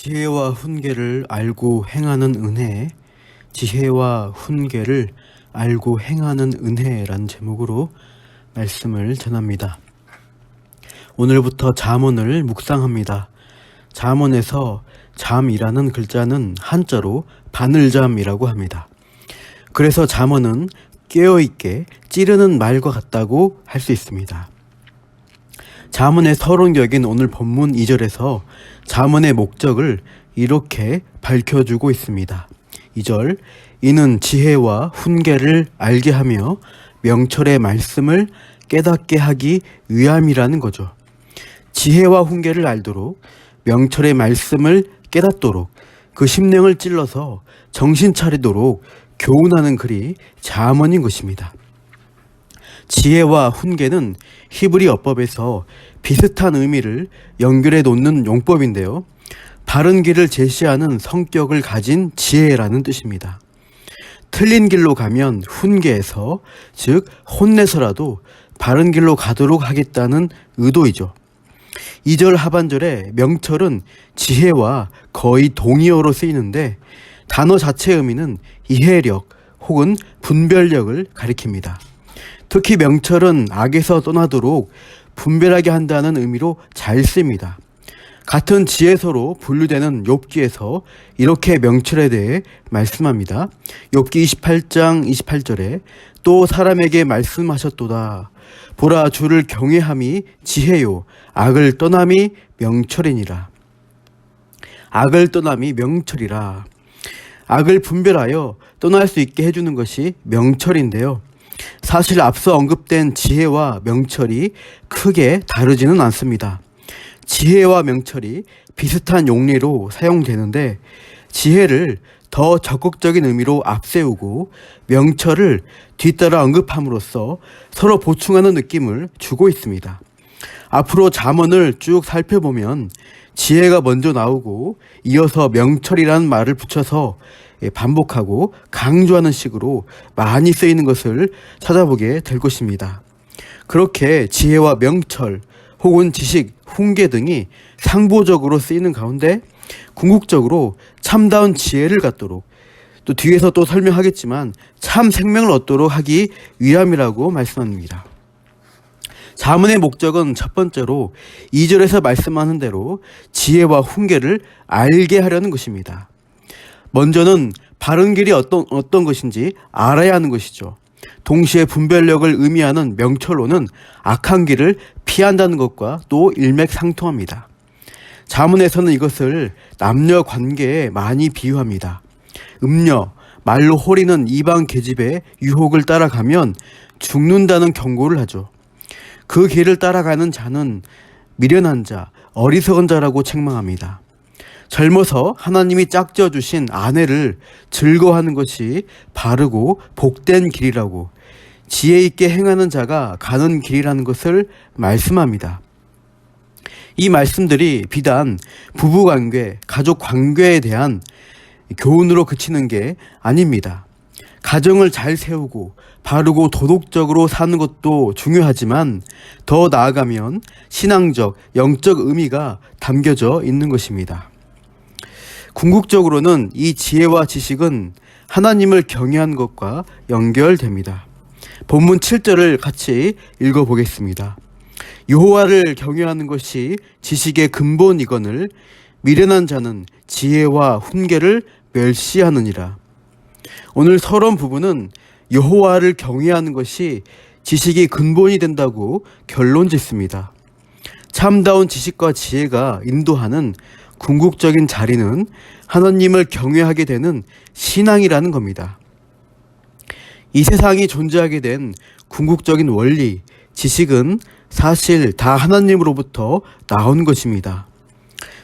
지혜와 훈계를 알고 행하는 은혜, 지혜와 훈계를 알고 행하는 은혜라는 제목으로 말씀을 전합니다. 오늘부터 잠언을 묵상합니다. 잠언에서 잠이라는 글자는 한자로 바늘잠이라고 합니다. 그래서 잠언은 깨어있게 찌르는 말과 같다고 할 수 있습니다. 잠언의 서론격인 오늘 본문 2절에서 잠언의 목적을 이렇게 밝혀주고 있습니다. 2절, 이는 지혜와 훈계를 알게 하며 명철의 말씀을 깨닫게 하기 위함이라는 거죠. 지혜와 훈계를 알도록, 명철의 말씀을 깨닫도록, 그 심령을 찔러서 정신 차리도록 교훈하는 글이 잠언인 것입니다. 지혜와 훈계는 히브리 어법에서 비슷한 의미를 연결해 놓는 용법인데요. 바른 길을 제시하는 성격을 가진 지혜라는 뜻입니다. 틀린 길로 가면 훈계에서, 즉 혼내서라도 바른 길로 가도록 하겠다는 의도이죠. 2절 하반절에 명철은 지혜와 거의 동의어로 쓰이는데 단어 자체의 의미는 이해력 혹은 분별력을 가리킵니다. 특히 명철은 악에서 떠나도록 분별하게 한다는 의미로 잘 쓰입니다. 같은 지혜서로 분류되는 욥기에서 이렇게 명철에 대해 말씀합니다. 욥기 28장 28절에 또 사람에게 말씀하셨도다. 보라, 주를 경외함이 지혜요, 악을 떠남이 명철이니라. 악을 떠남이 명철이라. 악을 분별하여 떠날 수 있게 해주는 것이 명철인데요. 사실 앞서 언급된 지혜와 명철이 크게 다르지는 않습니다. 지혜와 명철이 비슷한 용례로 사용되는데 지혜를 더 적극적인 의미로 앞세우고 명철을 뒤따라 언급함으로써 서로 보충하는 느낌을 주고 있습니다. 앞으로 잠언을 쭉 살펴보면 지혜가 먼저 나오고 이어서 명철이라는 말을 붙여서 반복하고 강조하는 식으로 많이 쓰이는 것을 찾아보게 될 것입니다. 그렇게 지혜와 명철 혹은 지식, 훈계 등이 상보적으로 쓰이는 가운데 궁극적으로 참다운 지혜를 갖도록, 또 뒤에서 또 설명하겠지만 참 생명을 얻도록 하기 위함이라고 말씀합니다. 잠언의 목적은 첫 번째로 2절에서 말씀하는 대로 지혜와 훈계를 알게 하려는 것입니다. 먼저는 바른 길이 어떤 것인지 알아야 하는 것이죠. 동시에 분별력을 의미하는 명철로는 악한 길을 피한다는 것과 또 일맥상통합니다. 잠언에서는 이것을 남녀 관계에 많이 비유합니다. 음녀, 말로 호리는 이방 계집의 유혹을 따라가면 죽는다는 경고를 하죠. 그 길을 따라가는 자는 미련한 자, 어리석은 자라고 책망합니다. 젊어서 하나님이 짝지어 주신 아내를 즐거워하는 것이 바르고 복된 길이라고, 지혜 있게 행하는 자가 가는 길이라는 것을 말씀합니다. 이 말씀들이 비단 부부관계, 가족관계에 대한 교훈으로 그치는 게 아닙니다. 가정을 잘 세우고 바르고 도덕적으로 사는 것도 중요하지만 더 나아가면 신앙적, 영적 의미가 담겨져 있는 것입니다. 궁극적으로는 이 지혜와 지식은 하나님을 경외한 것과 연결됩니다. 본문 7절을 같이 읽어보겠습니다. 여호와를 경외하는 것이 지식의 근본이거늘 미련한 자는 지혜와 훈계를 멸시하느니라. 오늘 서론 부분은 여호와를 경외하는 것이 지식이 근본이 된다고 결론 짓습니다. 참다운 지식과 지혜가 인도하는 궁극적인 자리는 하나님을 경외하게 되는 신앙이라는 겁니다. 이 세상이 존재하게 된 궁극적인 원리, 지식은 사실 다 하나님으로부터 나온 것입니다.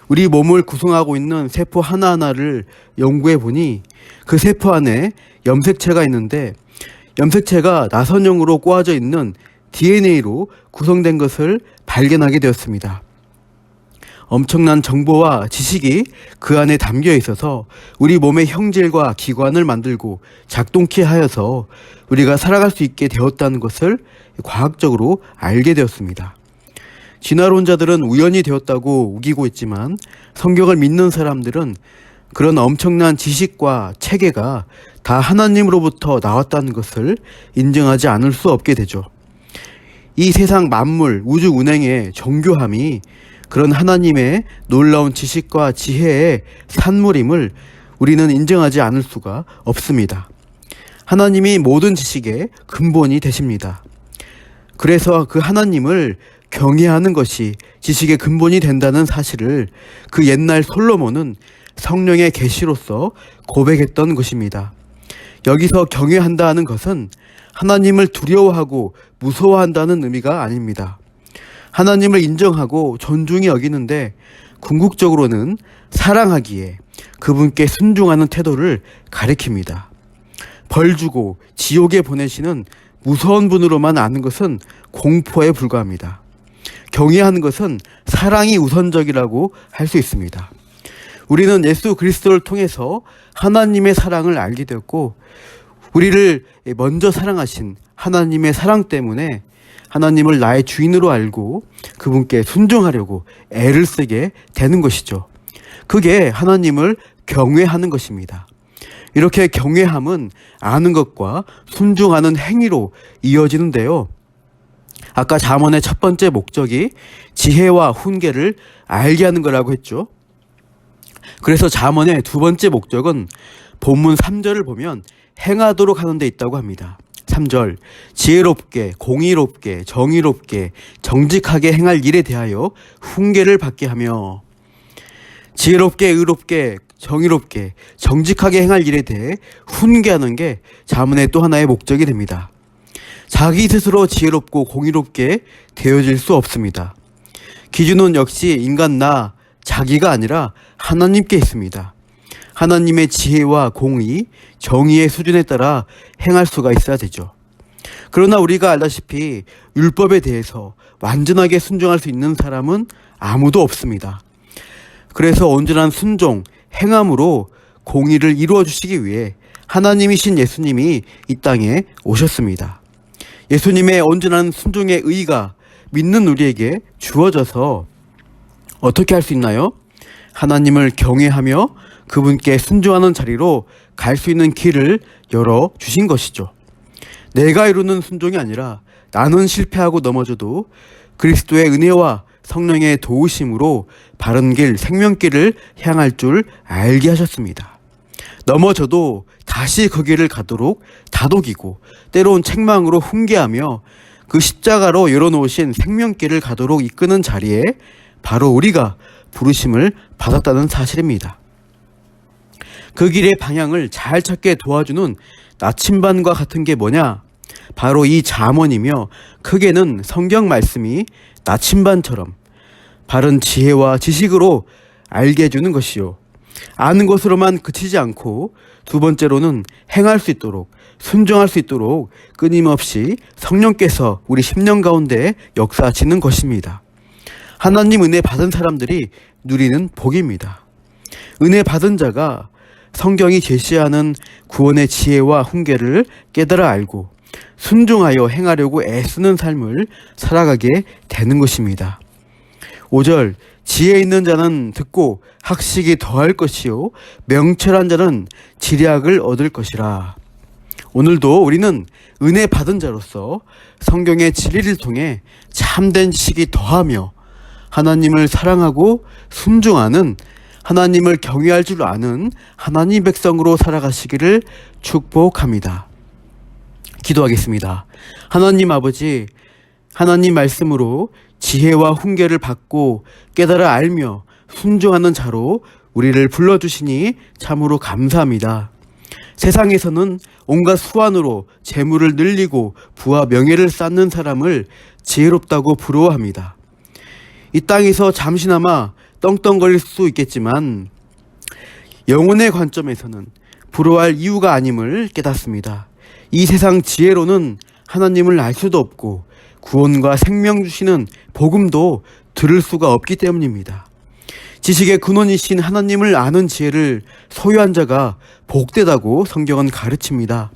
우리 몸을 구성하고 있는 세포 하나하나를 연구해 보니 그 세포 안에 염색체가 있는데 염색체가 나선형으로 꼬아져 있는 DNA로 구성된 것을 발견하게 되었습니다. 엄청난 정보와 지식이 그 안에 담겨 있어서 우리 몸의 형질과 기관을 만들고 작동케 하여서 우리가 살아갈 수 있게 되었다는 것을 과학적으로 알게 되었습니다. 진화론자들은 우연이 되었다고 우기고 있지만 성경을 믿는 사람들은 그런 엄청난 지식과 체계가 다 하나님으로부터 나왔다는 것을 인정하지 않을 수 없게 되죠. 이 세상 만물, 우주 운행의 정교함이 그런 하나님의 놀라운 지식과 지혜의 산물임을 우리는 인정하지 않을 수가 없습니다. 하나님이 모든 지식의 근본이 되십니다. 그래서 그 하나님을 경외하는 것이 지식의 근본이 된다는 사실을 그 옛날 솔로몬은 성령의 계시로서 고백했던 것입니다. 여기서 경외한다 는 것은 하나님을 두려워하고 무서워한다는 의미가 아닙니다. 하나님을 인정하고 존중히 여기는데 궁극적으로는 사랑하기에 그분께 순종하는 태도를 가리킵니다. 벌 주고 지옥에 보내시는 무서운 분으로만 아는 것은 공포에 불과합니다. 경외하는 것은 사랑이 우선적이라고 할 수 있습니다. 우리는 예수 그리스도를 통해서 하나님의 사랑을 알게 되었고 우리를 먼저 사랑하신 하나님의 사랑 때문에 하나님을 나의 주인으로 알고 그분께 순종하려고 애를 쓰게 되는 것이죠. 그게 하나님을 경외하는 것입니다. 이렇게 경외함은 아는 것과 순종하는 행위로 이어지는데요. 아까 잠언의 첫 번째 목적이 지혜와 훈계를 알게 하는 거라고 했죠. 그래서 잠언의 두 번째 목적은 본문 3절을 보면 행하도록 하는 데 있다고 합니다. 3절, 지혜롭게, 공의롭게, 정의롭게, 정직하게 행할 일에 대하여 훈계를 받게 하며, 지혜롭게, 의롭게, 정의롭게, 정직하게 행할 일에 대해 훈계하는 게 잠언의 또 하나의 목적이 됩니다. 자기 스스로 지혜롭고 공의롭게 되어질 수 없습니다. 기준은 역시 인간 나 자기가 아니라 하나님께 있습니다. 하나님의 지혜와 공의, 정의의 수준에 따라 행할 수가 있어야 되죠. 그러나 우리가 알다시피 율법에 대해서 완전하게 순종할 수 있는 사람은 아무도 없습니다. 그래서 온전한 순종, 행함으로 공의를 이루어 주시기 위해 하나님이신 예수님이 이 땅에 오셨습니다. 예수님의 온전한 순종의 의가 믿는 우리에게 주어져서 어떻게 할 수 있나요? 하나님을 경외하며 그분께 순종하는 자리로 갈 수 있는 길을 열어주신 것이죠. 내가 이루는 순종이 아니라 나는 실패하고 넘어져도 그리스도의 은혜와 성령의 도우심으로 바른 길, 생명길을 향할 줄 알게 하셨습니다. 넘어져도 다시 그 길을 가도록 다독이고 때로는 책망으로 훈계하며 그 십자가로 열어놓으신 생명길을 가도록 이끄는 자리에 바로 우리가 부르심을 받았다는 사실입니다. 그 길의 방향을 잘 찾게 도와주는 나침반과 같은 게 뭐냐? 바로 이 잠언이며 크게는 성경 말씀이 나침반처럼 바른 지혜와 지식으로 알게 해주는 것이요. 아는 것으로만 그치지 않고 두 번째로는 행할 수 있도록 순종할 수 있도록 끊임없이 성령께서 우리 심령 가운데 역사하시는 것입니다. 하나님 은혜 받은 사람들이 누리는 복입니다. 은혜 받은 자가 성경이 제시하는 구원의 지혜와 훈계를 깨달아 알고 순종하여 행하려고 애쓰는 삶을 살아가게 되는 것입니다. 5절, 지혜 있는 자는 듣고 학식이 더할 것이요 명철한 자는 지략을 얻을 것이라. 오늘도 우리는 은혜 받은 자로서 성경의 진리를 통해 참된 지식이 더하며 하나님을 사랑하고 순종하는 하나님을 경외할 줄 아는 하나님 백성으로 살아가시기를 축복합니다. 기도하겠습니다. 하나님 아버지, 하나님 말씀으로 지혜와 훈계를 받고 깨달아 알며 순종하는 자로 우리를 불러주시니 참으로 감사합니다. 세상에서는 온갖 수완으로 재물을 늘리고 부와 명예를 쌓는 사람을 지혜롭다고 부러워합니다. 이 땅에서 잠시나마 떵떵거릴 수 있겠지만 영혼의 관점에서는 부러워할 이유가 아님을 깨닫습니다. 이 세상 지혜로는 하나님을 알 수도 없고 구원과 생명 주시는 복음도 들을 수가 없기 때문입니다. 지식의 근원이신 하나님을 아는 지혜를 소유한 자가 복되다고 성경은 가르칩니다.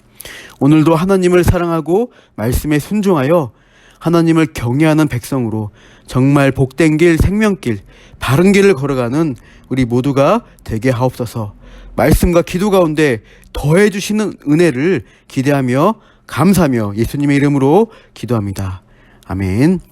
오늘도 하나님을 사랑하고 말씀에 순종하여 하나님을 경외하는 백성으로 정말 복된 길, 생명길, 바른 길을 걸어가는 우리 모두가 되게 하옵소서. 말씀과 기도 가운데 더해 주시는 은혜를 기대하며 감사하며 예수님의 이름으로 기도합니다. 아멘.